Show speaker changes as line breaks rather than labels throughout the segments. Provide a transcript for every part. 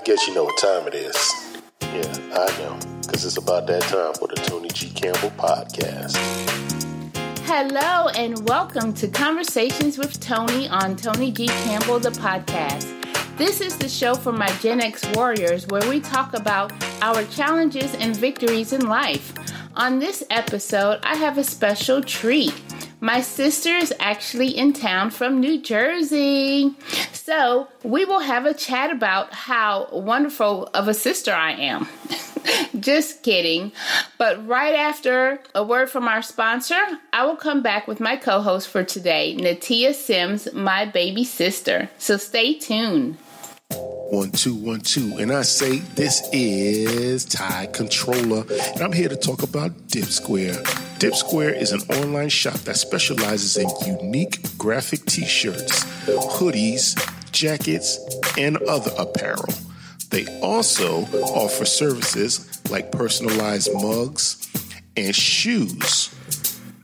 guess you know what time it is. Yeah, I know, because it's about that time for the Toni G. Campbell podcast.
Hello and welcome to Conversations with Toni on Toni G. Campbell, the podcast. This is the show for my Gen X warriors where we talk about our challenges and victories in life. On this episode, I have a special treat. My sister is actually in town from New Jersey. So we will have a chat about how wonderful of a sister I am. Just kidding. But right after a word from our sponsor, I will come back with my co-host for today, NaTia Syms, my baby sister. So stay tuned.
1, 2, 1, 2, and I say this is Ty Controller, and I'm here to talk about Dip Square. Dip Square is an online shop that specializes in unique graphic t-shirts, hoodies, jackets, and other apparel. They also offer services like personalized mugs and shoes.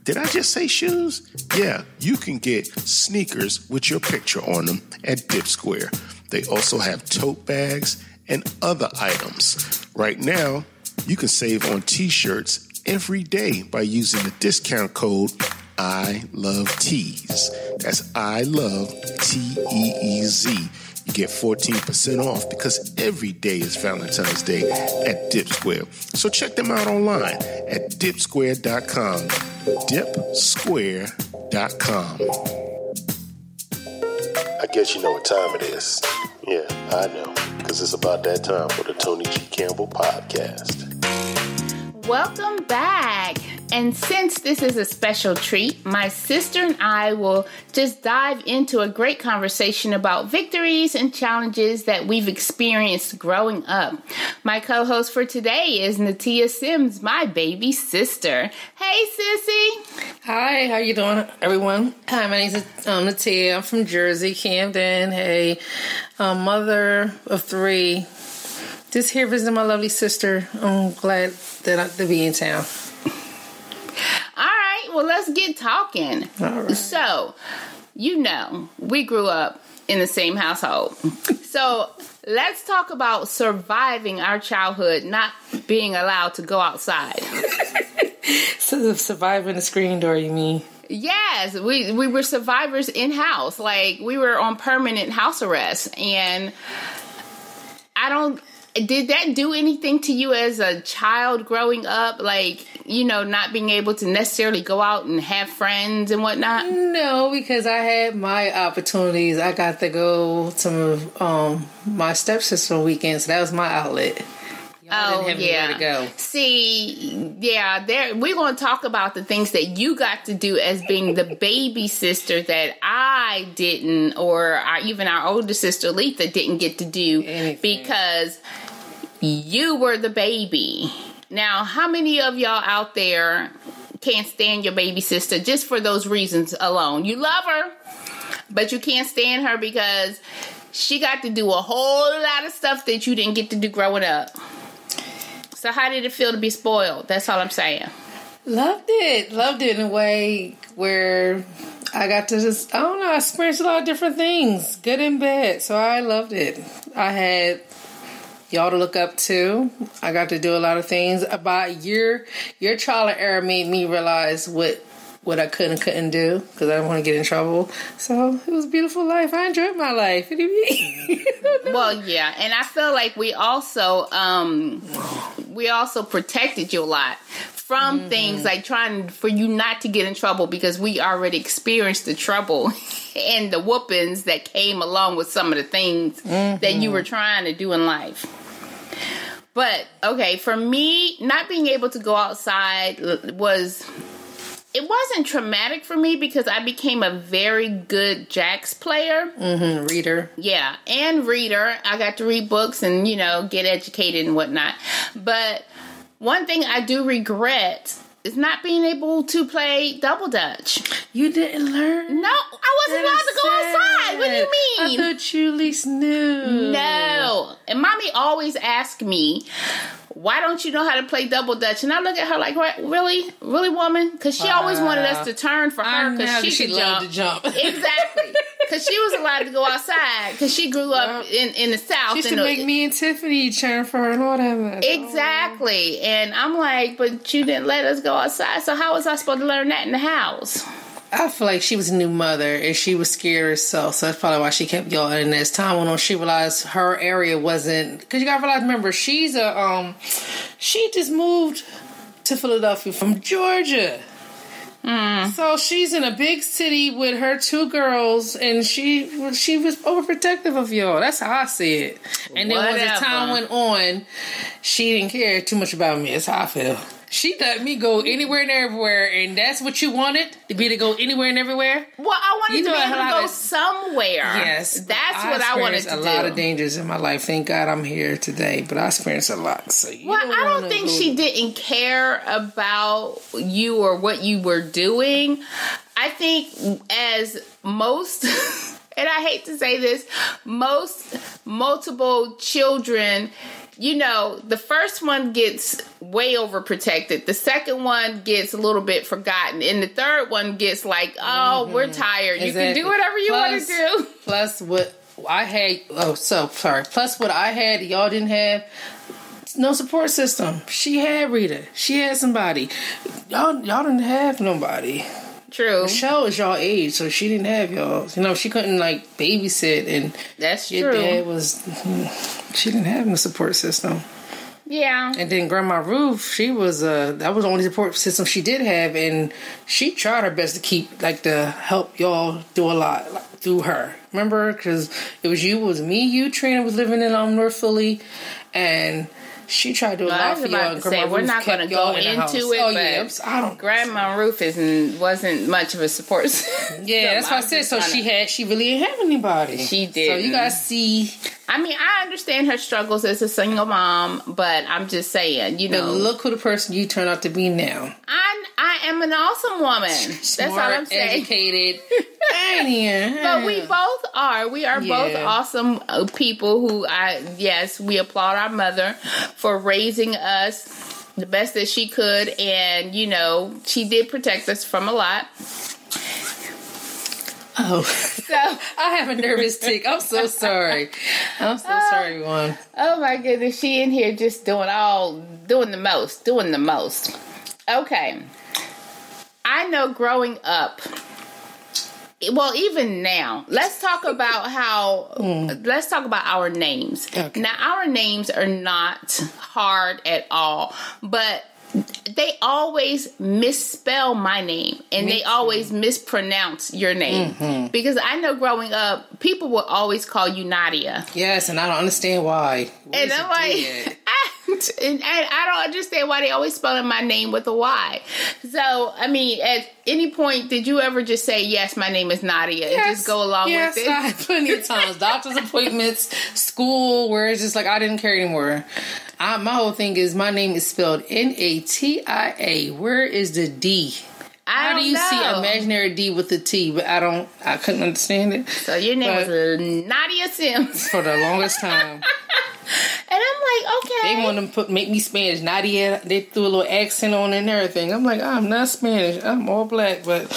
Did I just say shoes? Yeah, you can get sneakers with your picture on them at Dip Square. They also have tote bags and other items. Right now, you can save on t-shirts every day by using the discount code I Love Tees. That's I Love Teez. You get 14% off because every day is Valentine's Day at Dip Square. So check them out online at dipsquare.com. Dipsquare.com. I guess you know what time it is. Yeah, I know, because it's about that time for the Toni G. Campbell podcast.
Welcome back. And since this is a special treat, my sister and I will just dive into a great conversation about victories and challenges that we've experienced growing up. My co-host for today is NaTia Syms, my baby sister. Hey, sissy.
Hi, how you doing, everyone? Hi, my name is NaTia. I'm from Jersey, Camden. Hey, mother of 3. Just here visiting my lovely sister. I'm glad to be in town.
All right, well, let's get talking.
All right.
So, we grew up in the same household. So, let's talk about surviving our childhood, not being allowed to go outside.
So, surviving the screen door, you mean?
Yes, we were survivors in-house. Like, we were on permanent house arrest. And did that do anything to you as a child growing up? Like, not being able to necessarily go out and have friends and whatnot?
No, because I had my opportunities. I got to go to my stepsister on weekends. So that was my outlet. Y'all didn't have anywhere to go.
See, we're going to talk about the things that you got to do as being the baby sister that I didn't, or even our older sister, Aletha, didn't get to do because you were the baby. Now, how many of y'all out there can't stand your baby sister just for those reasons alone? You love her, but you can't stand her because she got to do a whole lot of stuff that you didn't get to do growing up. So how did it feel to be spoiled? That's all I'm saying.
Loved it in a way where I got to just, I experienced a lot of different things, good and bad. So I loved it. I had y'all to look up to. I got to do a lot of things. About your trial and error made me realize what I could and couldn't do because I didn't want to get in trouble. So it was a beautiful life. I enjoyed my life. What do you mean?
Well, yeah, and I feel like we also protected you a lot from things like trying for you not to get in trouble because we already experienced the trouble and the whoopings that came along with some of the things that you were trying to do in life. But, okay, for me, not being able to go outside it wasn't traumatic for me because I became a very good jacks player.
Reader.
Yeah, and reader. I got to read books and, get educated and whatnot. But one thing I do regret is not being able to play double dutch.
You didn't learn?
No, I wasn't allowed to go outside. What do you mean?
I thought you at least knew.
No. And Mommy always asked me, why don't you know how to play double dutch? And I look at her like, really, woman? Because she always wanted us to turn for her because she could jump. Exactly. Because she was allowed to go outside because she grew up in the South.
She used to make me and Tiffany turn for her and all that.
Exactly. And I'm like, but you didn't let us go outside. So how was I supposed to learn that in the house?
I feel like she was a new mother and she was scared herself, so that's probably why she kept yelling. And as time went on, she realized her area wasn't, because you gotta realize, remember, she's she just moved to Philadelphia from Georgia. So she's in a big city with her 2 girls, and she was overprotective of y'all. That's how I see it. And then as time went on, she didn't care too much about me. That's how I feel. She let me go anywhere and everywhere, and that's what you wanted, to be to go anywhere and everywhere?
Well, I wanted to be able to go somewhere.
Yes.
That's what I wanted to do.
I experienced a lot of dangers in my life. Thank God I'm here today, but I experienced a lot. So
I don't think she didn't care about you or what you were doing. I think as most... and I hate to say this, most multiple children... You know, the first one gets way overprotected. The second one gets a little bit forgotten. And the third one gets like, we're tired. Exactly. You can do whatever you want to do.
Plus what I had, plus what I had, y'all didn't have, no support system. She had Rita. She had somebody. Y'all didn't have nobody.
True.
Michelle is y'all age, so she didn't have y'all. You know, she couldn't like babysit, and
that's
your
true.
Dad was. She didn't have no support system.
Yeah.
And then Grandma Ruth, she was that was the only support system she did have, and she tried her best to keep to help y'all do a lot through her. Remember, because it was me, you, Trina was living in North Philly, and. She tried to do a lot for y'all. And Grandma
we're not going to go into it, but Grandma Ruth wasn't much of a support system.
Yeah, that's what I said. So she really didn't have anybody.
She did.
So you guys see.
I mean, I understand her struggles as a single mom, but I'm just saying,
But look who the person you turn out to be now.
I am an awesome woman.
Smart,
that's all I'm saying.
Educated.
But we both are. We are both awesome people who we applaud our mother for raising us the best that she could. And, she did protect us from a lot.
Oh, so I have a nervous tick. I'm so sorry. I'm so sorry, everyone.
Oh my goodness, she in here just doing the most. Okay. I know growing up, well, even now, let's talk about our names. Okay. Now, our names are not hard at all, but they always misspell my name, and they always mispronounce your name. Because I know growing up, people will always call you NaTia.
Yes, and I don't understand why.
And I'm like, and I don't understand why they always spelling my name with a Y. So, I mean, at any point, did you ever just say, yes, my name is NaTia, and just go along with it?
Yes, I had plenty of times. Doctor's appointments, school, where it's just like, I didn't care anymore. My whole thing is, my name is spelled NaTia. Where is the D? How do you see imaginary D with the T? But I couldn't understand it.
So your name was NaTia Syms.
For the longest time.
And I'm like, okay.
They want to make me Spanish. NaTia, they threw a little accent on it and everything. I'm like, I'm not Spanish. I'm all black, but...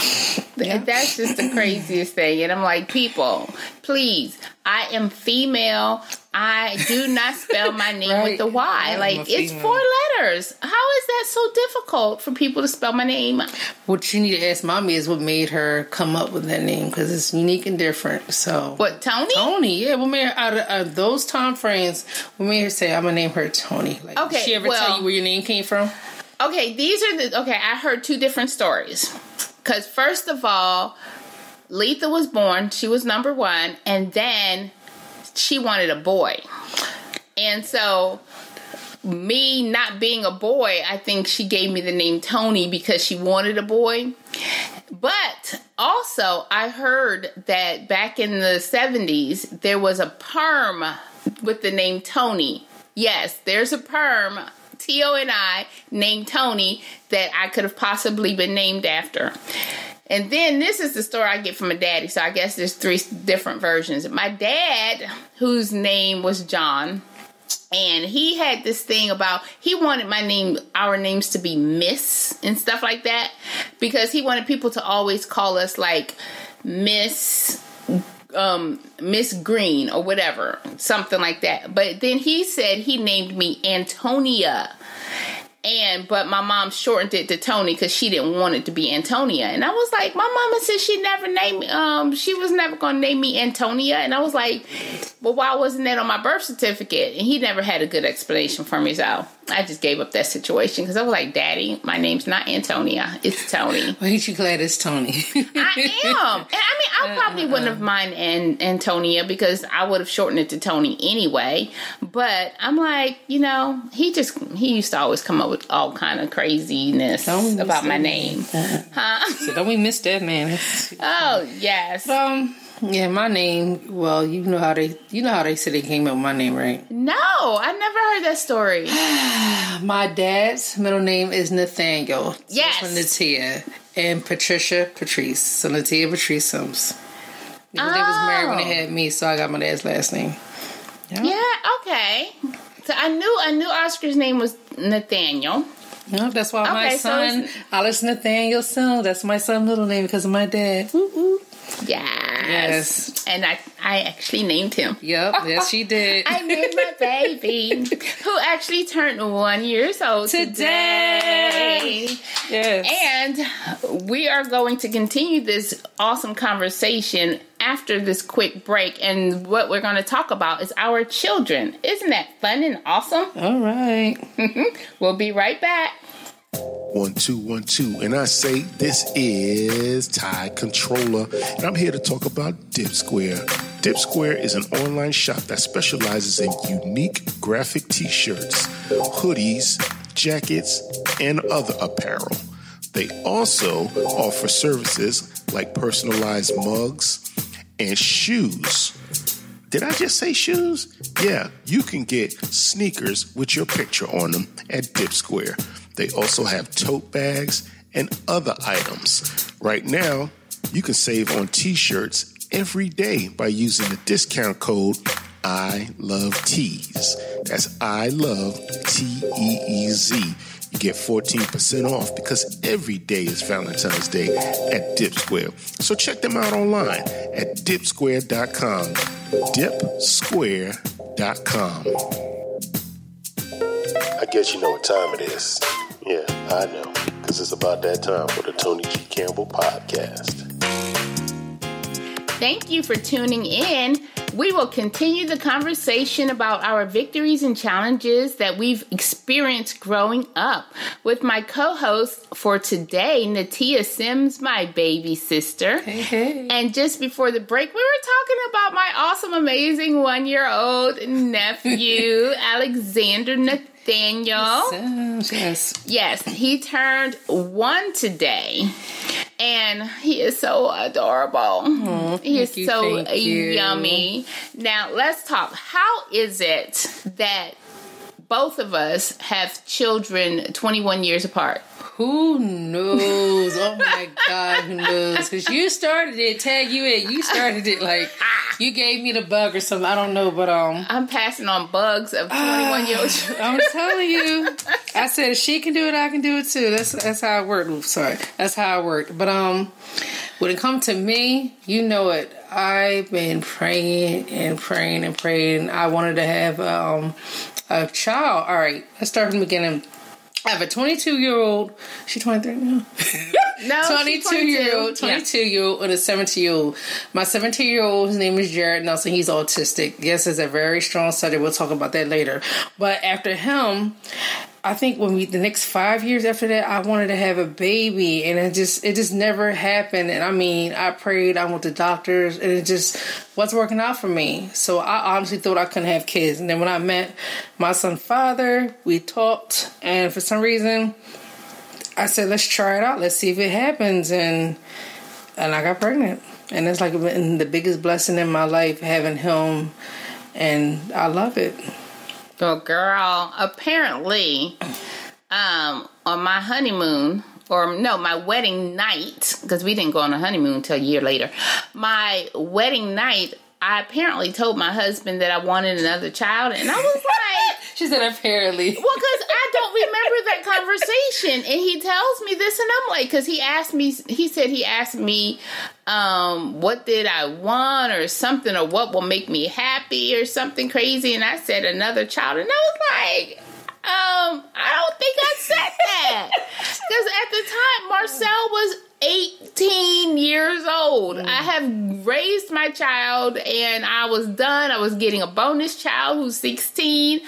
That's just the craziest thing. And I'm like, people, please, I am female. I do not spell my name with the Y. Like, it's 4 letters. How is that so difficult for people to spell my name?
What you need to ask Mommy is what made her come up with that name, because it's unique and different. So
what, Toni?
Toni, yeah. What made her, out of those time frames, what made her say, I'm going to name her Toni? Like,
okay,
did she ever tell you where your name came from?
Okay, I heard 2 different stories. Because first of all, Aletha was born. She was number 1. And then she wanted a boy. And so, me not being a boy, I think she gave me the name Toni because she wanted a boy. But also, I heard that back in the 70s, there was a perm with the name Toni. Yes, there's a perm, Toni, named Toni, that I could have possibly been named after. And then this is the story I get from my daddy. So I guess there's 3 different versions. My dad, whose name was John, And he had this thing about, he wanted our names to be Miss and stuff like that, because he wanted people to always call us like Miss Green or whatever, something like that. But then he said he named me Antonia. But my mom shortened it to Toni because she didn't want it to be Antonia. And I was like, my mama said she was never going to name me Antonia. And I was like, well, why wasn't that on my birth certificate? And he never had a good explanation for me. So I just gave up that situation because I was like, Daddy, my name's not Antonia. It's Toni.
Well, ain't you glad it's Toni?
I am. And I mean, I probably wouldn't have minded Antonia because I would have shortened it to Toni anyway. But I'm like, he used to always come up with all kind of craziness about my name. Huh?
So don't we miss that, man?
Oh, yes.
Yeah, my name. Well, you know how they said they came up with my name, right?
No, I never heard that story.
My dad's middle name is Nathaniel.
Yes.
From NaTia and Patrice. So NaTia Patrice Syms. They was married when they had me, so I got my dad's last name.
Yeah, okay. So I knew Oscar's name was Nathaniel.
No, that's why my son, Alice Nathaniel Syms, that's my son's middle name because of my dad. Woo-woo.
Yes. And I actually named him.
Yep, yes, she did.
I named my baby, who actually turned 1 year old today.
Yes.
And we are going to continue this awesome conversation after this quick break. And what we're going to talk about is our children. Isn't that fun and awesome?
All right.
We'll be right back.
1 2 1 2, and I say this is Ty Controller, and I'm here to talk about DipSquare. DipSquare is an online shop that specializes in unique graphic t-shirts, hoodies, jackets, and other apparel. They also offer services like personalized mugs and shoes. Did I just say shoes? Yeah, you can get sneakers with your picture on them at DipSquare. They also have tote bags and other items. Right now, you can save on t-shirts every day by using the discount code ILOVETEES. That's ILOVETEEZ. You get 14% off because every day is Valentine's Day at DipSquare. So check them out online at dipsquare.com. Dipsquare.com. I guess you know what time it is. Yeah, I know, because it's about that time for the Toni G. Campbell podcast.
Thank you for tuning in. We will continue the conversation about our victories and challenges that we've experienced growing up with my co-host for today, NaTia Syms, my baby sister.
Hey.
And just before the break, we were talking about my awesome, amazing 1-year-old nephew, Alexander Nathaniel. Yes, he turned 1 today. And he is so adorable. He is so yummy. Now, let's talk. How is it that both of us have children 21 years apart?
Who knows? Oh my God, who knows? Because you started it, tag you in. You started it like you gave me the bug or something. I don't know, but
I'm passing on bugs of 21 year olds.
I'm telling you. I said if she can do it, I can do it too. That's how it worked. Oops, sorry. That's how it worked. But when it comes to me, you know it. I've been praying and praying and praying. I wanted to have a child. All right, let's start from the beginning. I have a 22-year-old. She's 23 now.
No,
22-year-old, 22-year-old, and a 17-year-old. My 17-year-old, his name is Jared Nelson. He's autistic. Yes, it's a very strong study. We'll talk about that later. But after him, I think the next 5 years after that, I wanted to have a baby, and it just never happened. And I mean, I prayed, I went to doctors, and it just wasn't working out for me. So I honestly thought I couldn't have kids. And then when I met my son's father, we talked, and for some reason, I said, let's try it out. Let's see if it happens. And I got pregnant. And it's like been the biggest blessing in my life, having him, and I love it.
Well, girl, apparently, on my honeymoon, my wedding night, because we didn't go on a honeymoon until a year later. My wedding night, I apparently told my husband that I wanted another child, and I was like...
She said apparently.
Well, because I don't remember that conversation, and he tells me this, and I'm like, because he asked me, what did I want or something, or what will make me happy or something crazy, and I said another child, and I was like... I don't think I said that. Because at the time, Marcel was 18 years old. I have raised my child, and I was done. I was getting a bonus child who's 16. Why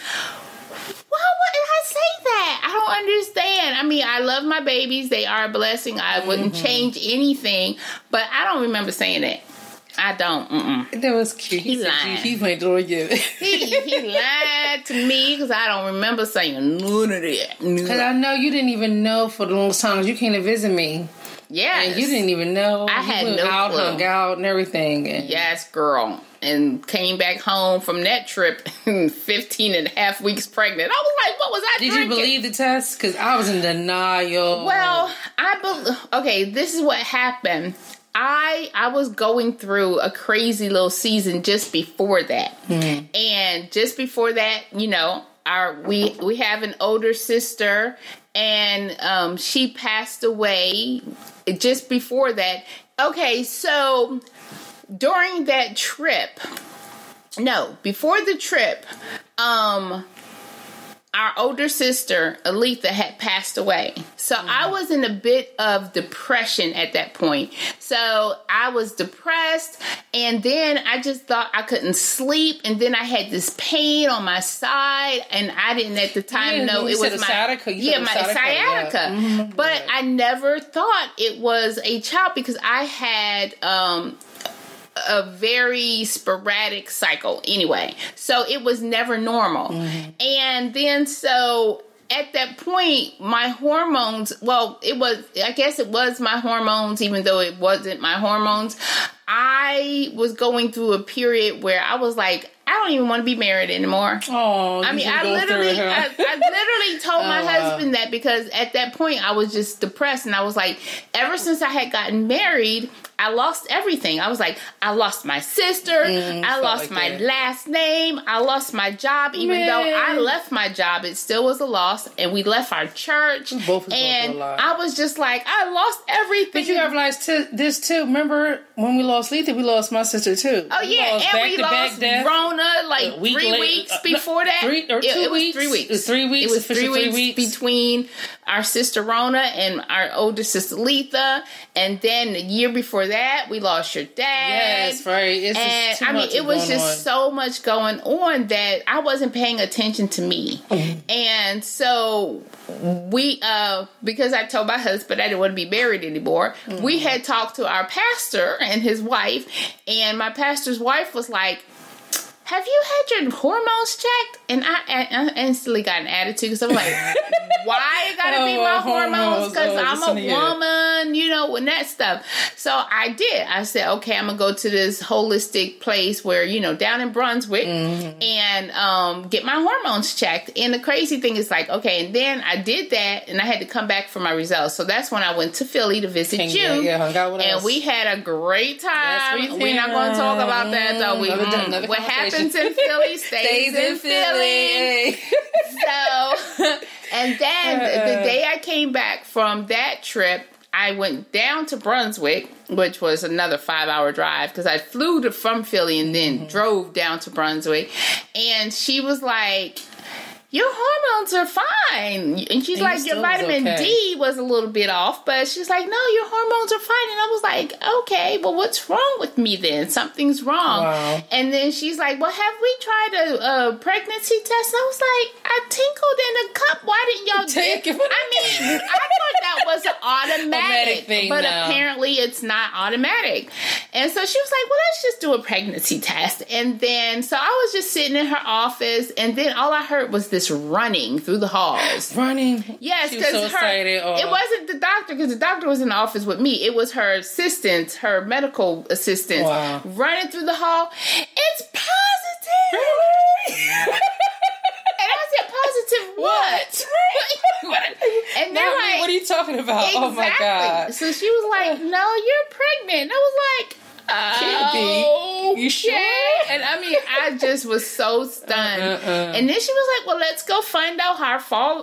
wouldn't I say that? I don't understand. I mean, I love my babies. They are a blessing. I wouldn't change anything. But I don't remember saying that. I don't.
That was cute.
He lied.
He went through it.
He lied to me because I don't remember saying none of that.
Because I know you didn't even know for the longest time you came to visit me.
Yeah,
and you didn't even know.
I had no clue.
Hung out and everything. And
yes, girl. And came back home from that trip 15 and a half weeks pregnant. I was like, what was I drinking?
Did you believe the test? Because I was in denial.
Well, okay, this is what happened. I was going through a crazy little season just before that. And just before that, you know, we have an older sister, and she passed away just before that. Okay, so during that trip, before the trip, our older sister, Aletha, had passed away. So I was in a bit of depression at that point. So I was depressed, and then I just thought I couldn't sleep, and then I had this pain on my side, and I didn't at the time know it was my sciatica.
Yeah.
But I never thought it was a child because I had a very sporadic cycle anyway. So it was never normal. And then so at that point, my hormones, I guess it was my hormones, even though it wasn't my hormones. I was going through a period where I was like, I don't even want to be married anymore.
Oh,
I mean, I literally told my husband that because at that point I was just depressed, and I was like, ever since I had gotten married, I lost everything. I was like, I lost my sister. I lost my last name. I lost my job. Even though I left my job, it still was a loss. And we left our church. And I was just like, I lost everything.
But you realized this too. Remember when we lost Letha, we lost my sister too.
Oh, yeah. And we lost Rona like 3 weeks before that.
3 or 2 weeks?
3 weeks.
It was 3 weeks.
It was 3 weeks between our sister Rona and our older sister Letha. And then the year before that, we lost your dad.
Yes, right.
It was just so much going on that I wasn't paying attention to me. And so we, because I told my husband I didn't want to be married anymore, we had talked to our pastor and his wife, and my pastor's wife was like, have you had your hormones checked? And I instantly got an attitude because I'm like, why it gotta be my hormones? Because I'm a woman, you know, and that stuff. So I did. I said, okay, I'm gonna go to this holistic place where, you know, down in Brunswick and get my hormones checked. And the crazy thing is like, okay, and then I did that and I had to come back for my results. So that's when I went to Philly to visit you.
Hung out with us.
And we had a great time.
Yes,
we're not going to talk about that though. What happens in Philly stays in Philly. So, and then the day I came back from that trip, I went down to Brunswick, which was another 5-hour drive because I flew from Philly and then drove down to Brunswick. And she was like, your hormones are fine. And she's like, your vitamin D was a little bit off, but she's like, no, your hormones are fine. And I was like, okay, well, what's wrong with me then? Something's wrong. Wow. And then she's like, well, have we tried a pregnancy test? And I was like, I tinkled in a cup. Why didn't y'all take it? I mean, I thought that was an automatic thing, but apparently it's not automatic. And so she was like, well, let's just do a pregnancy test. And then, so I was just sitting in her office, and then all I heard was this running through the halls.
Running?
Yes,
because so
it wasn't the doctor, because the doctor was in the office with me. It was her assistant, her medical assistant, running through the hall. It's positive! And I said, positive what? And they're like,
what are you talking about?
Exactly.
Oh my God.
So she was like, no, you're pregnant. And I was like,
can't be. You sure?
And I mean, I just was so stunned. And then she was like, well, let's go find out how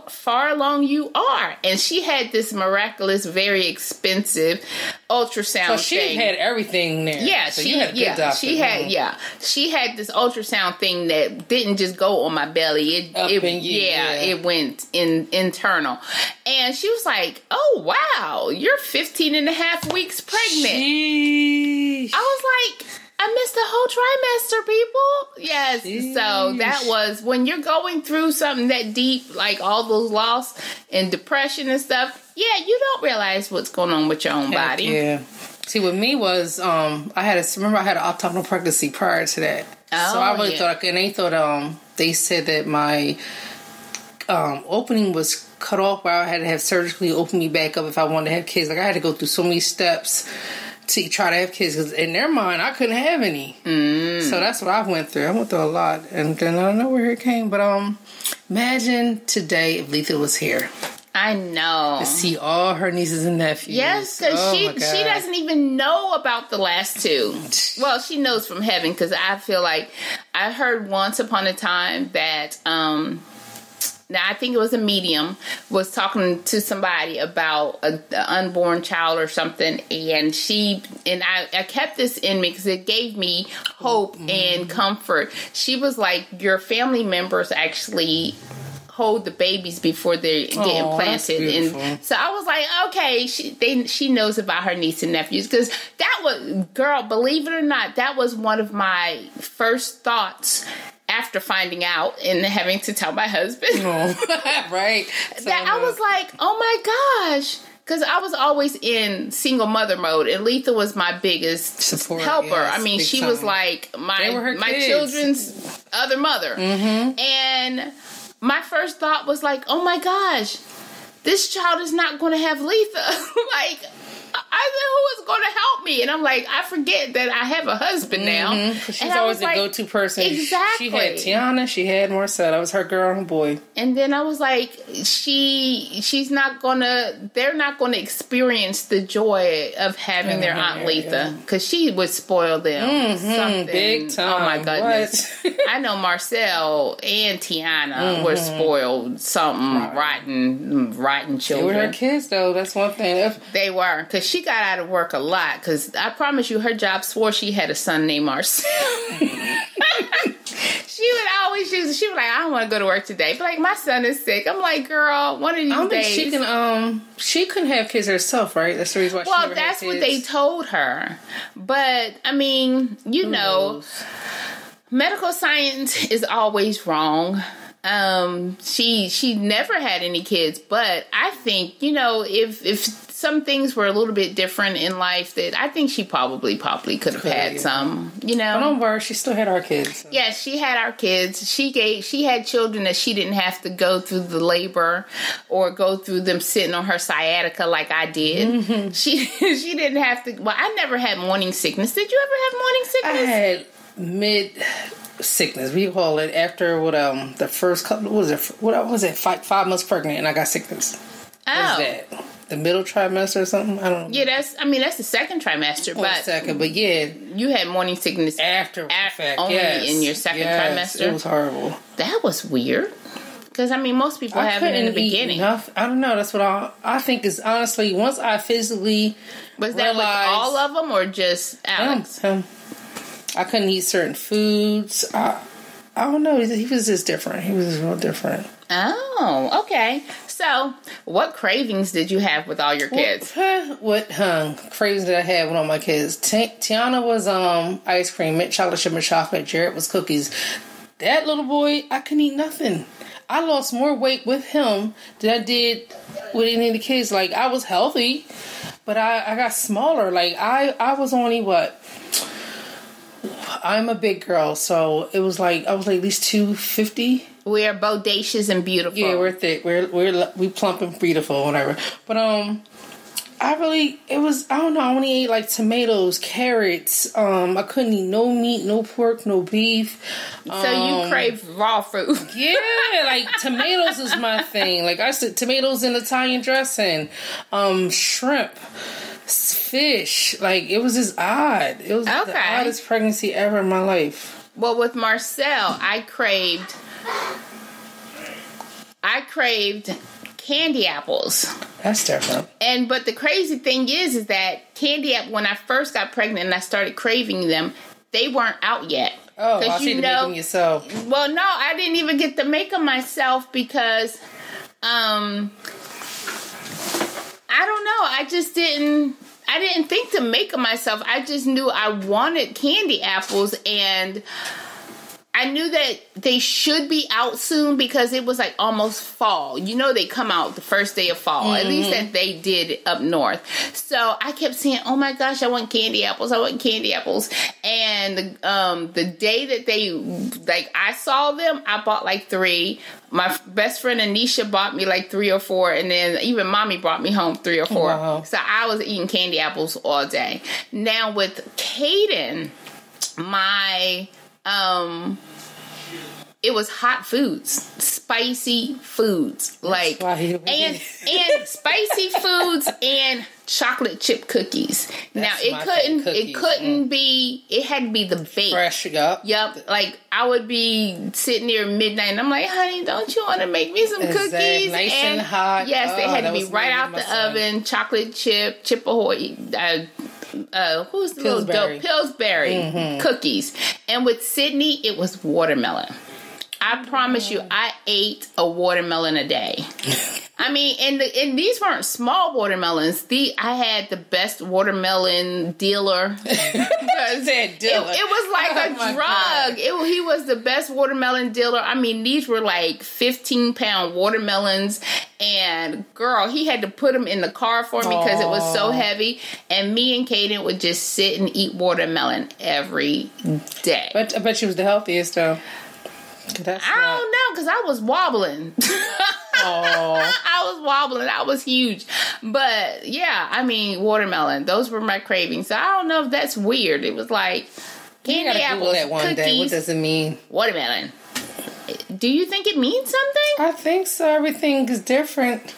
far along you are. And she had this miraculous, very expensive ultrasound
So she
thing.
had everything there.
Yeah,
so you had a good doctor.
She had this ultrasound thing that didn't just go on my belly. It went internal. And she was like, oh, wow, you're 15 and a half weeks pregnant.
Sheesh.
I was like, I missed the whole trimester, people. Yes. Sheesh. So that was when you're going through something that deep, like all those loss and depression and stuff. Yeah, you don't realize what's going on with your own body.
Yeah. See, with me was, I had an optimal pregnancy prior to that.
Oh,
so I really thought, they said that my opening was cut off, where I had to have surgically open me back up if I wanted to have kids. Like, I had to go through so many steps to try to have kids, because in their mind, I couldn't have any. So that's what I went through. I went through a lot, and then I don't know where it came. But imagine today if Aletha was here.
I know.
To see all her nieces and nephews.
Yes, because she doesn't even know about the last two. Well, she knows from heaven, because I feel like I heard once upon a time that now I think it was a medium was talking to somebody about an unborn child or something, and I kept this in me because it gave me hope and comfort. She was like, your family members actually hold the babies before they get implanted, and so I was like, okay, she knows about her niece and nephews, because that was, girl, believe it or not, that was one of my first thoughts after finding out and having to tell my husband.
Right.
That I was like, oh my gosh. Because I was always in single mother mode, and Aletha was my biggest support helper. Yes, I mean, she was like my children's other mother. And my first thought was like, oh my gosh, this child is not going to have Aletha. Like, I said, who is going to help me? And I'm like, I forget that I have a husband now.
She's always the go-to person.
Exactly.
She had Tiana, she had Marcel. That was her girl and her boy.
And then I was like, she's not going to, they're not going to experience the joy of having their Aunt Aletha, because she would spoil them. Something. Big time. Oh my goodness. I know Marcel and Tiana were spoiled something rotten children.
They were her kids, though. That's one thing.
They were, because she got out of work a lot, because I promise you, her job swore she had a son named Marcel. She was like, I don't want to go to work today, but like, my son is sick. I'm like, girl, one of these days. I don't think
she couldn't have kids herself, right? That's the reason why she never had kids. Well,
that's what they told her. But, I mean, you know, medical science is always wrong. She never had any kids, but I think, you know, if some things were a little bit different in life, that I think she probably could have had some, you know.
But don't worry, she still had our kids. So.
Yeah, she had our kids. She had children that she didn't have to go through the labor or go through them sitting on her sciatica like I did. She didn't have to. Well, I never had morning sickness. Did you ever have morning sickness?
I had mid-sickness, we call it, after the first couple, what was it, 5 months pregnant, and I got sickness.
Oh.
What was that? The middle trimester or something? I don't know.
Yeah, that's the second trimester,
but yeah.
You had morning sickness
after
only in your second trimester?
It was horrible.
That was weird. Because, I mean, most people have it in the beginning.
I don't know. That's what I think is, honestly, once I physically
Was that with all of them or just Alex?
Him. I couldn't eat certain foods. I don't know. He was just different. He was just real different.
Oh, okay. So, what cravings did you have with all your kids?
What cravings did I have with all my kids? Tiana was ice cream, mint chocolate, chip and chocolate. Jared was cookies. That little boy, I couldn't eat nothing. I lost more weight with him than I did with any of the kids. Like, I was healthy, but I got smaller. Like, I was only what? I'm a big girl, so it was like I was like at least 250.
We are bodacious and beautiful.
Yeah, we're thick. We plump and beautiful, whatever. But I don't know. I only ate like tomatoes, carrots. I couldn't eat no meat, no pork, no beef.
So you crave raw food.
Yeah, like tomatoes is my thing. Like I said, tomatoes in Italian dressing, shrimp. Fish. Like, it was just odd. It was the oddest pregnancy ever in my life.
Well, with Marcel, I craved candy apples.
That's different.
But the crazy thing is that candy apple, when I first got pregnant and I started craving them, they weren't out yet.
Oh, I see you make them yourself.
Well, no, I didn't even get to make them myself because, I don't know. I didn't think to make them myself. I just knew I wanted candy apples, and I knew that they should be out soon because it was like almost fall. You know, they come out the first day of fall. At least that they did up north. So I kept saying, oh my gosh, I want candy apples. I want candy apples. And the day that I saw them, I bought like 3. My best friend Anisha bought me like 3 or 4. And then even mommy brought me home 3 or 4.
Wow.
So I was eating candy apples all day. Now with Caden, it was hot foods, spicy foods, and spicy foods and chocolate chip cookies. Now it had to be the bake.
Fresh, yup.
Like I would be sitting there at midnight and I'm like, honey, don't you want to make me some cookies?
Nice and hot.
Yes, they had to be right out the oven. Chocolate chip ahoy. Who's the little dope? Pillsbury cookies. And with Sydney, it was watermelon. I promise you, I ate a watermelon a day. I mean, and these weren't small watermelons. I had the best watermelon dealer. It was like a drug. He was the best watermelon dealer. I mean, these were like 15-pound watermelons. And girl, he had to put them in the car for me because it was so heavy. And me and Caden would just sit and eat watermelon every day.
But I bet you was the healthiest though.
I don't know, because I was wobbling. I was wobbling. I was huge. But yeah, I mean, watermelon. Those were my cravings. So I don't know if that's weird. It was like candy apples, Google that one cookies,
day. What does it mean?
Watermelon. Do you think it means something?
I think so. Everything is different.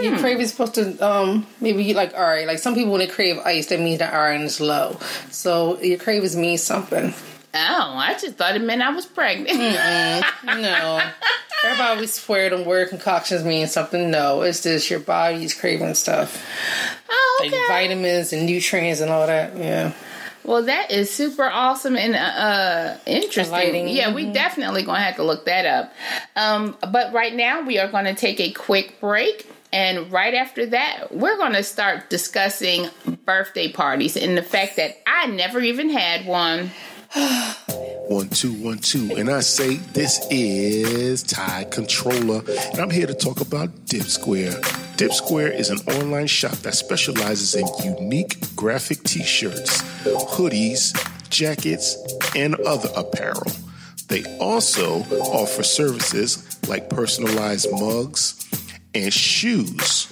Your craving is supposed to, maybe you like, all right, like some people when they crave ice, that means the iron is low. So your cravings mean something.
Oh, I just thought it meant I was pregnant.
No. Everybody always swear them word concoctions mean something. No, it's just your body's craving stuff.
Oh, okay.
Like vitamins and nutrients and all that. Yeah.
Well, that is super awesome and interesting. Yeah, we definitely going to have to look that up. But right now, we are going to take a quick break. And right after that, we're going to start discussing birthday parties and the fact that I never even had one.
1 2 1 2, and I say this is Tide Controller, and I'm here to talk about Dip Square. Dip Square is an online shop that specializes in unique graphic t-shirts, hoodies, jackets, and other apparel. They also offer services like personalized mugs and shoes.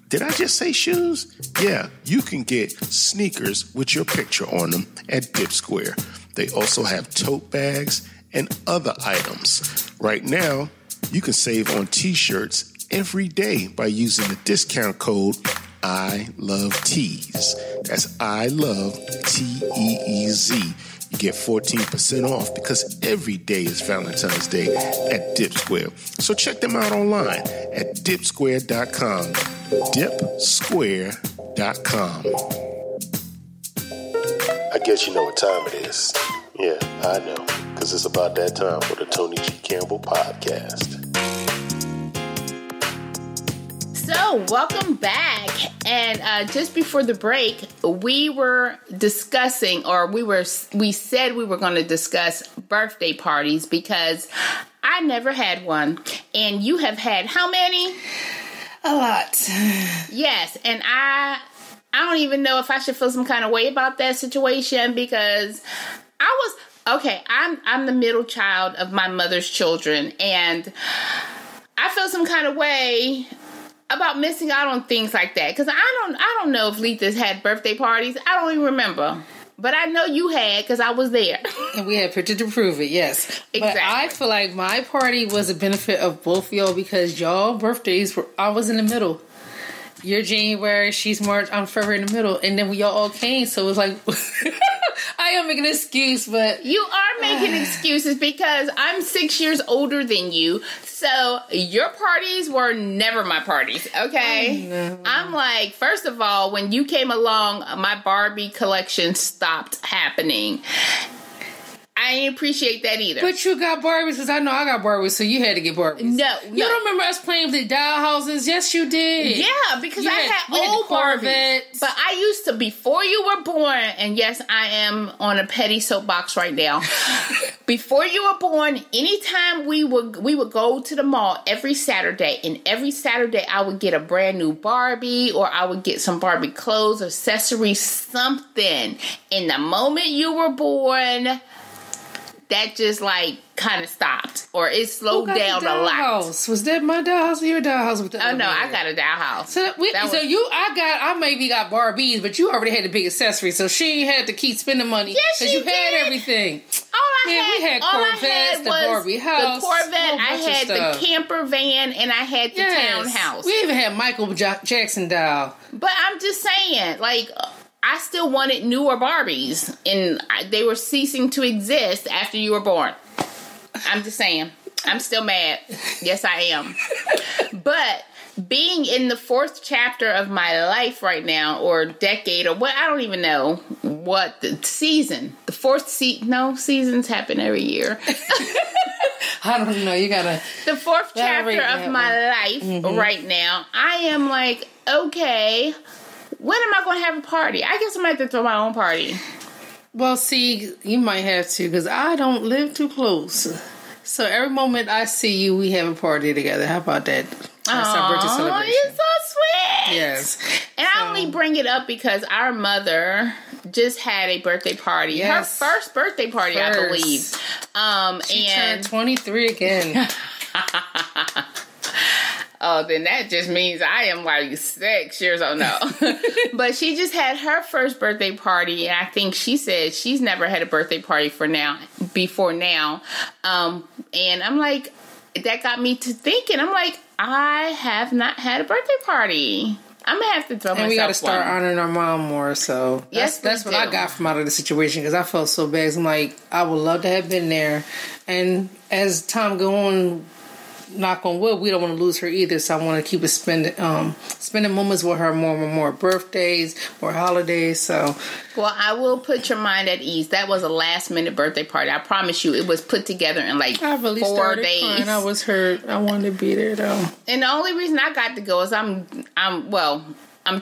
Did I just say shoes? Yeah, you can get sneakers with your picture on them at Dip Square. They also have tote bags and other items. Right now, you can save on t-shirts every day by using the discount code ILOVETEES. That's ILOVETEEZ. You get 14% off because every day is Valentine's Day at Dip Square. So check them out online at dipsquare.com. Dipsquare.com. I guess you know what time it is. Yeah, I know, because it's about that time for the Toni G. Campbell podcast.
So, welcome back. And just before the break, we were discussing, or we said we were going to discuss birthday parties because I never had one. And you have had how many?
A lot.
Yes, and I don't even know if I should feel some kind of way about that situation because I'm the middle child of my mother's children, and I feel some kind of way about missing out on things like that because I don't know if Letha's had birthday parties. I don't even remember. But I know you had because I was there.
And we had pictures to prove it, yes. Exactly. But I feel like my party was a benefit of both of y'all because y'all birthdays I was in the middle. You're January, she's March, I'm February in the middle. And then we all came, so it was like, I I am making an excuse, but
you are making excuses because I'm 6 years older than you. So your parties were never my parties, okay? I'm like, first of all, when you came along, my Barbie collection stopped happening. I didn't appreciate that either.
But you got Barbies, because I know I got Barbies, so you had to get Barbies.
No.
You don't remember us playing with the doll houses? Yes, you did.
Yeah, because I had old Barbies. But I used to, before you were born, and yes, I am on a petty soapbox right now. Before you were born, anytime we would go to the mall every Saturday, and every Saturday I would get a brand new Barbie, or I would get some Barbie clothes, accessories, something. And the moment you were born, that just like kind of stopped, or it slowed down a lot.
House? Was that my doll house or your doll house? With the
oh no, I got a doll house.
I maybe got Barbies, but you already had the big accessories, so she had to keep spending money.
Yes, she
you
did.
Had everything.
We had Corvettes, the Barbie house, the Corvette. I had the camper van, and I had the townhouse.
We even had Michael Jackson doll.
But I'm just saying, like, I still wanted newer Barbies, and they were ceasing to exist after you were born. I'm just saying. I'm still mad. Yes, I am. But being in the 4th chapter of my life right now, or decade, or what, I don't even know what the season. The 4th season. No, seasons happen every year.
I don't know. You gotta.
The 4th chapter of my life right now, I am like, okay, when am I going to have a party? I guess I might have to throw my own party.
Well, see, you might have to, because I don't live too close. So every moment I see you, we have a party together. How about that? That's our birthday celebration.
You're so sweet.
Yes.
And I only bring it up because our mother just had a birthday party. Yes. Her first birthday party, I believe.
She turned 23 again.
Oh, then that just means I am like 6 years old. No. But she just had her first birthday party, and I think she said she's never had a birthday party before now. And I'm like, that got me to thinking. I'm like, I have not had a birthday party. I'm going to have to throw myself one.
And we got to start honoring our mom more, so that's what I got from out of the situation, because I felt so bad. I'm like, I would love to have been there. And as time go on, knock on wood, we don't want to lose her either, so I want to keep spending moments with her, more birthdays, more holidays. So,
well, I will put your mind at ease. That was a last minute birthday party. I promise you, it was put together in like
I really
4 days.
Crying. I was hurt. I wanted to be there though.
And the only reason I got to go is I'm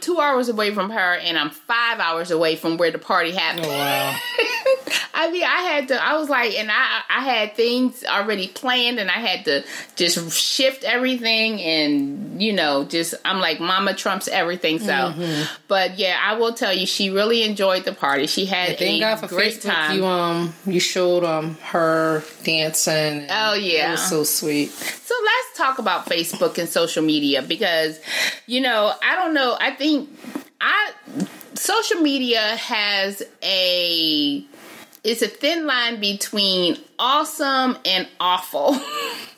2 hours away from her, and I'm 5 hours away from where the party happened.
Oh, wow.
I mean, I was like, and I had things already planned, and I had to just shift everything, and, I'm like, Mama trumps everything, so. But, yeah, I will tell you, she really enjoyed the party. She had a great time.
You showed her dancing.
Oh, yeah.
It was so sweet.
So let's talk about Facebook and social media, because, I don't know, I think social media has it's a thin line between awesome and awful.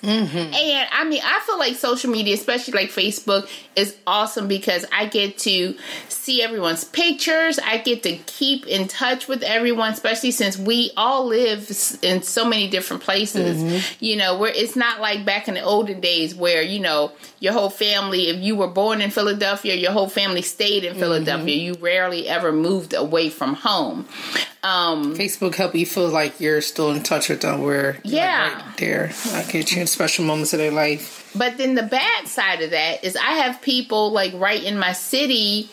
And I mean, I feel like social media, especially like Facebook, is awesome because I get to see everyone's pictures. I get to keep in touch with everyone, especially since we all live in so many different places. Where it's not like back in the olden days where, your whole family, if you were born in Philadelphia, your whole family stayed in Philadelphia. You rarely ever moved away from home.
Facebook help you feel like you're still in touch with them, where right there, I get you in special moments of their life.
But then the bad side of that is I have people like right in my city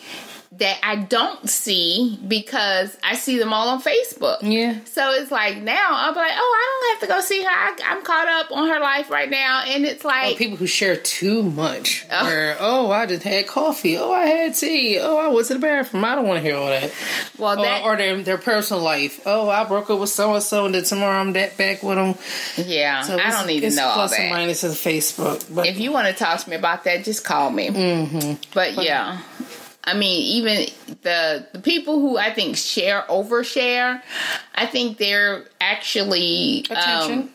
that I don't see because I see them all on Facebook. Yeah. So it's like now I'll be like, I don't have to go see her. I'm caught up on her life right now. And it's like
people who share too much. Where, I just had coffee. I had tea. I went to the bathroom. I don't want to hear all that. Well, or their personal life. I broke up with so-and-so, and then tomorrow I'm back with them.
Yeah. So I don't need to know all that.
Plus and minuses of Facebook.
But if you want to talk to me about that, just call me. But yeah. I mean, even the people who I think overshare, I think they're actually
attention.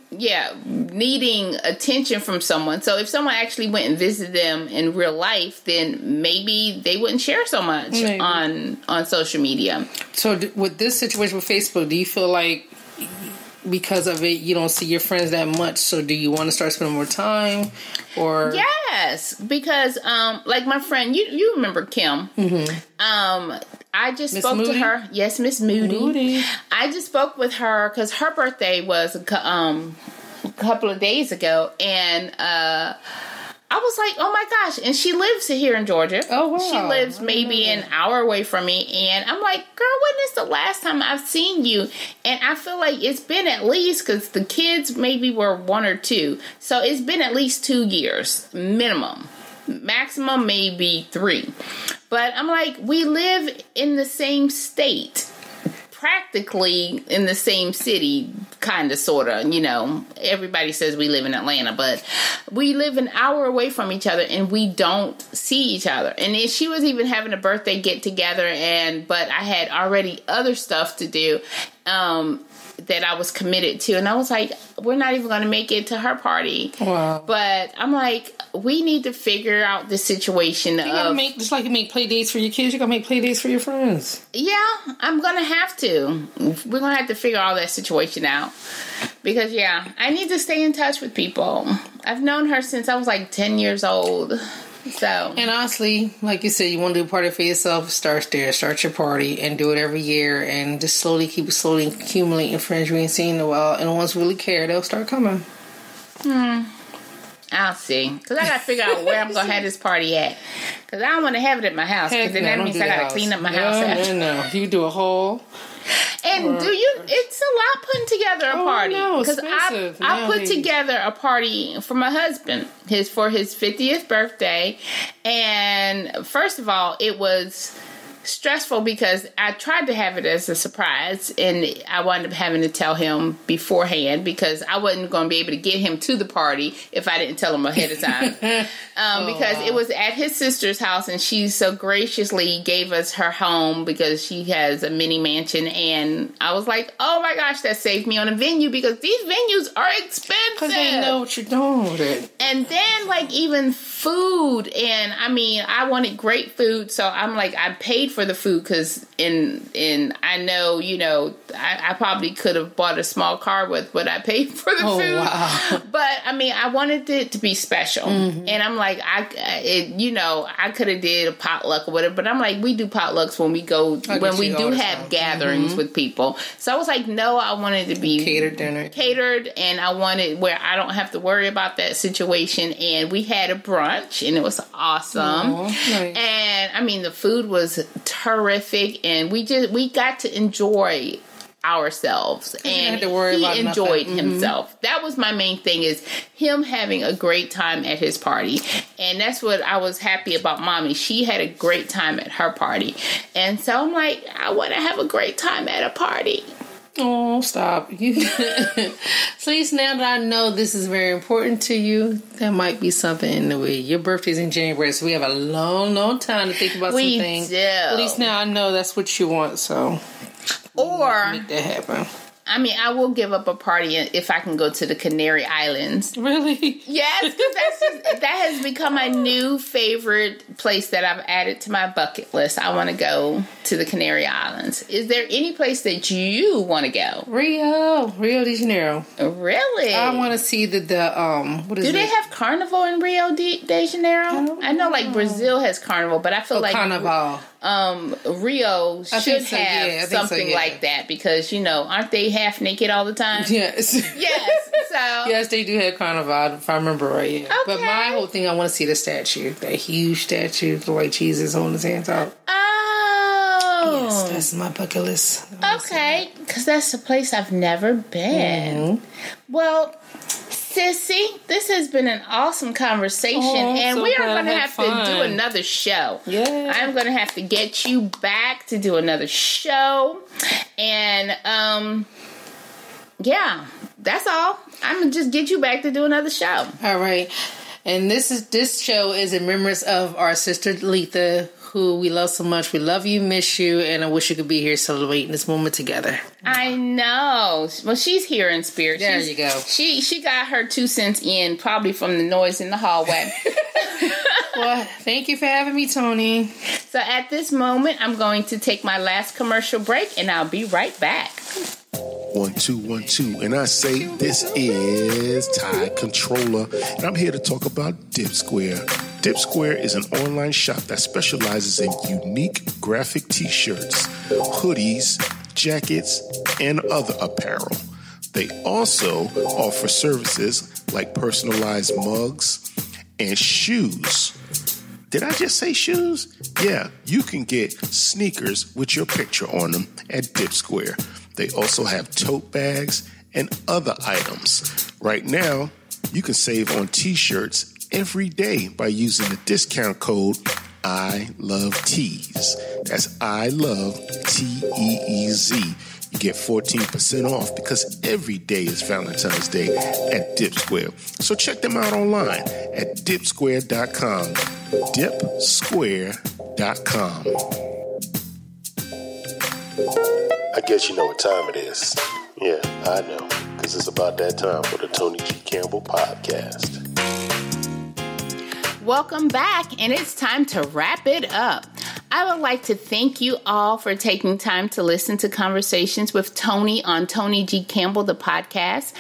Needing attention from someone. So if someone actually went and visited them in real life, then maybe they wouldn't share so much on social media.
So with this situation with Facebook, do you feel like because of it you don't see your friends that much? So do you want to start spending more time? Or
yes, because like my friend, you remember Kim? Mm-hmm. I just spoke to her. Yes, Miss Moody. I just spoke with her because her birthday was a couple of days ago, and I was like, oh my gosh. And she lives here in Georgia. Oh, wow. She lives maybe an hour away from me. And I'm like, girl, when is the last time I've seen you? And I feel like it's been at least, because the kids maybe were 1 or 2. So it's been at least 2 years, minimum. Maximum maybe 3. But I'm like, we live in the same state. Practically in the same city, kind of, sort of, you know. Everybody says we live in Atlanta, but we live an hour away from each other and we don't see each other. And then she was even having a birthday get together, but I had already other stuff to do that I was committed to, and I was like, we're not even going to make it to her party. Wow. But I'm like, we need to figure out the situation. You gotta
just like you make play dates for your kids, you gotta make play dates for your friends.
Yeah, I'm gonna have to. We're gonna have to figure all that situation out, because I need to stay in touch with people. I've known her since I was like 10 years old. So,
and honestly, like you said, you want to do a party for yourself, start there. Start your party and do it every year, and just slowly accumulating friends you ain't seen in a while. And the ones who really care, they'll start coming.
I'll see, because I got to figure out where I'm going to have this party at, because I don't want to have it at my house, because then that means I got to clean up my house after.
No, you do a whole.
And it's a lot putting together a party. Because I put together a party for my husband, for his 50th birthday. And first of all, it was stressful because I tried to have it as a surprise, and I wound up having to tell him beforehand, because I wasn't going to be able to get him to the party if I didn't tell him ahead of time. Because it was at his sister's house, and she so graciously gave us her home because she has a mini mansion, and I was like, oh my gosh, that saved me on a venue, because these venues are expensive.
Because they know what you're doing with it.
And then like even food, and I mean, I wanted great food, so I'm like, I paid for the food, because I know, I probably could have bought a small car with what I paid for the food. Wow. But I mean, I wanted it to be special. Mm-hmm. And I'm like, I could have did a potluck or whatever, but I'm like, we do potlucks when we go, when we do have gatherings with people. So I was like, no, I wanted it to be catered, and I wanted where I don't have to worry about that situation. And we had a brunch, and it was awesome. Nice. And I mean, the food was terrific, and we got to enjoy ourselves, and he enjoyed himself. That was my main thing, is him having a great time at his party. And that's what I was happy about. Mommy, she had a great time at her party, and so I'm like, I want to have a great time at a party.
Oh, stop. Please, now that I know this is very important to you, there might be something in the way. Your birthday's in January, so we have a long, long time to think about some things.
Do.
At least now I know that's what you want, so.
Or
make that happen.
I mean, I will give up a party if I can go to the Canary Islands.
Really?
Yes, because that has become my new favorite place that I've added to my bucket list. I want to go to the Canary Islands. Is there any place that you want to go?
Rio de Janeiro.
Really?
I want to see what is it?
Do they have Carnival in Rio de Janeiro? I know like Brazil has Carnival, but I feel like
Carnival.
Rio should have something like that, because aren't they half naked all the time?
Yes.
Yes. So
yes, they do have Carnival, if I remember right. Yeah. Okay. But my whole thing, I want to see the statue, that huge statue, the white Jesus holding his hands out.
Oh,
yes, that's my bucket list.
Okay, because that's a place I've never been. Mm-hmm. Well, Sissy, this has been an awesome conversation, and we are going to have to do another show. Yeah, I'm going to have to get you back to do another show, and that's all. I'm going to just get you back to do another show.
All right. And this show is in remembrance of our sister Aletha, who we love so much. We love you, miss you, and I wish you could be here celebrating this moment together.
I know. Well, she's here in spirit.
There you go.
She got her 2 cents in, probably from the noise in the hallway.
Well, thank you for having me, Toni.
So at this moment, I'm going to take my last commercial break, and I'll be right back.
1 2 1 2, and I say this is Tide Controller, and I'm here to talk about Dip Square. Dip Square is an online shop that specializes in unique graphic t-shirts, hoodies, jackets, and other apparel. They also offer services like personalized mugs and shoes. Did I just say shoes? Yeah, you can get sneakers with your picture on them at Dip Square. They also have tote bags and other items. Right now, you can save on t-shirts every day by using the discount code ILOVETEES. That's ILOVETEEZ. You get 14% off because every day is Valentine's Day at Dip Square. So check them out online at dipsquare.com. Dipsquare.com. I guess you know what time it is. Yeah, I know, because it's about that time for the Toni G. Campbell podcast.
Welcome back, and it's time to wrap it up. I would like to thank you all for taking time to listen to Conversations with Toni on Toni G. Campbell, the podcast.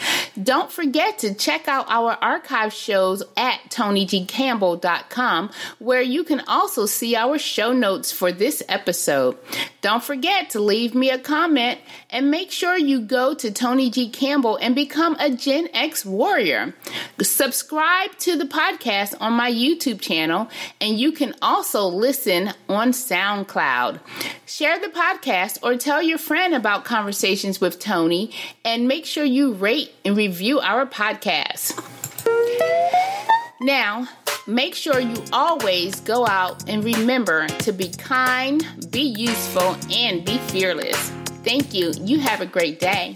Don't forget to check out our archive shows at ToniGCampbell.com, where you can also see our show notes for this episode. Don't forget to leave me a comment, and make sure you go to Toni G. Campbell and become a Gen X warrior. Subscribe to the podcast on my YouTube channel, and you can also listen on SoundCloud. Share the podcast or tell your friend about Conversations with Toni, and make sure you rate and review our podcast. Now, make sure you always go out and remember to be kind, be useful, and be fearless. Thank you. You have a great day.